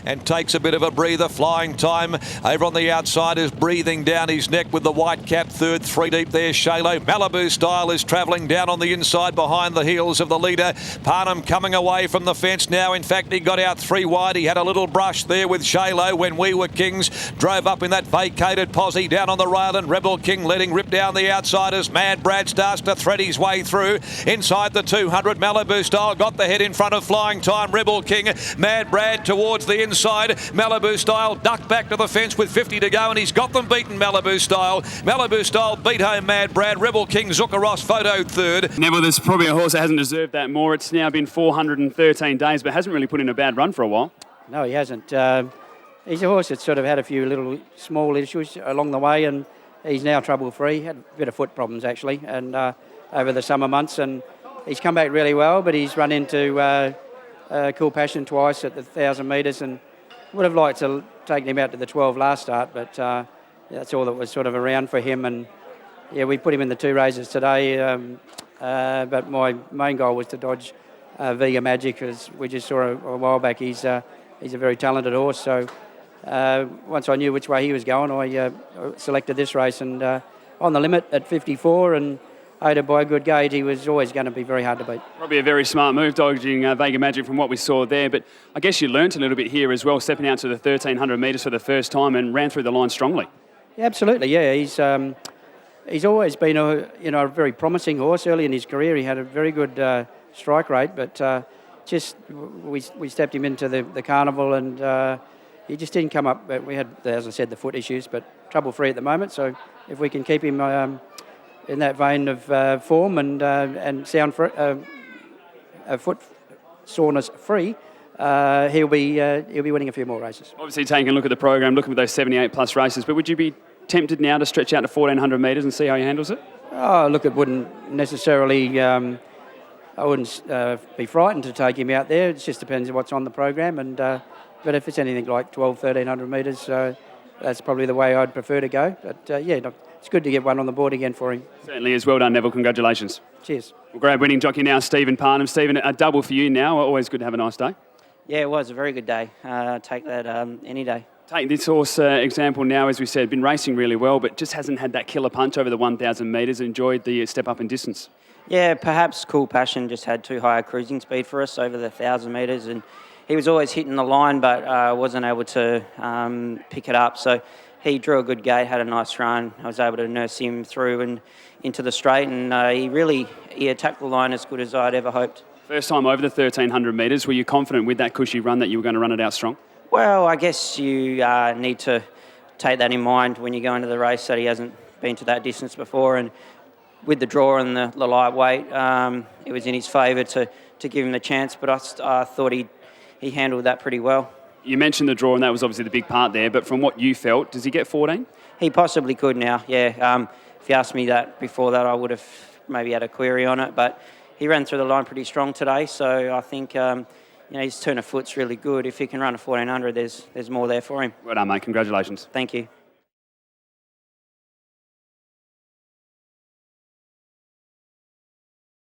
and takes a bit of a breather. Flying Time over on the outside is breathing down his neck with the white cap third. 3 deep there, Shalo. Malibu Style is travelling down on the inside behind the heels of the leader. Parnham coming away from the fence now. In fact, he got out 3 wide. He had a little brush there with Shalo when We Were Kings drove up in that vacated posse down on the rail, and Rebel King letting rip down the outsiders. Mad Brad starts to thread his way through inside the 200. Malibu Style got the head in front of Flying Time. Rebel King, Mad Brad towards the inside. Malibu Style ducked back to the fence with 50 to go, and he's got them beaten. Malibu Style beat home Mad Brad. Rebel King Zuccaros photo third. Neville, there's probably a horse that hasn't deserved that more. It's now been 413 days, but hasn't really put in a bad run for a while. No, he hasn't. He's a horse that's sort of had a few little small issues along the way, and he's now trouble-free. Had a bit of foot problems, actually, and over the summer months, and he's come back really well, but he's run into Cool Passion twice at the 1,000 metres, and would have liked to take him out to the 12 last start, but that's all that was sort of around for him. And yeah, we put him in the 2 races today, but my main goal was to dodge Vega Magic, because we just saw a while back he's a very talented horse. So once I knew which way he was going, I selected this race, and on the limit at 54 and aided by a good gauge, he was always going to be very hard to beat. Probably a very smart move, dodging Vega Magic from what we saw there, but I guess you learnt a little bit here as well, stepping out to the 1,300 metres for the first time and ran through the line strongly. Yeah, absolutely, yeah. He's always been a very promising horse. Early in his career, he had a very good strike rate, but just we stepped him into the carnival, and he just didn't come up. We had, as I said, the foot issues, but trouble-free at the moment. So if we can keep him in that vein of form and sound foot soreness free, he'll be winning a few more races. Obviously, taking a look at the program, looking at those 78+ races, but would you be tempted now to stretch out to 1,400 metres and see how he handles it? Oh, look, it wouldn't necessarily. I wouldn't be frightened to take him out there. It just depends on what's on the program, and but if it's anything like 1,200, 1,300 metres, that's probably the way I'd prefer to go. But yeah, look, it's good to get one on the board again for him. Certainly is. Well done, Neville. Congratulations. Cheers. Well, grab winning jockey now, Stephen Parnham. Stephen, a double for you now. Always good to have a nice day. Yeah, it was a very good day. Take that any day. Take this horse example now, as we said, been racing really well, but just hasn't had that killer punch over the 1,000 metres. Enjoyed the step up in distance. Yeah, perhaps Cool Passion just had too high a cruising speed for us over the 1,000 metres, and he was always hitting the line, but wasn't able to pick it up. So he drew a good gate, had a nice run. I was able to nurse him through and into the straight, and he attacked the line as good as I'd ever hoped. First time over the 1,300 metres. Were you confident with that cushy run that you were going to run it out strong? Well, I guess you need to take that in mind when you go into the race, that he hasn't been to that distance before, and with the draw and the lightweight, it was in his favour to give him the chance, but I thought he handled that pretty well. You mentioned the draw, and that was obviously the big part there, but from what you felt, does he get 14? He possibly could now, yeah. If you asked me that before that, I would have maybe had a query on it, but he ran through the line pretty strong today, so I think his turn of foot's really good. If he can run a 1,400, there's more there for him. Well done, mate. Congratulations. Thank you.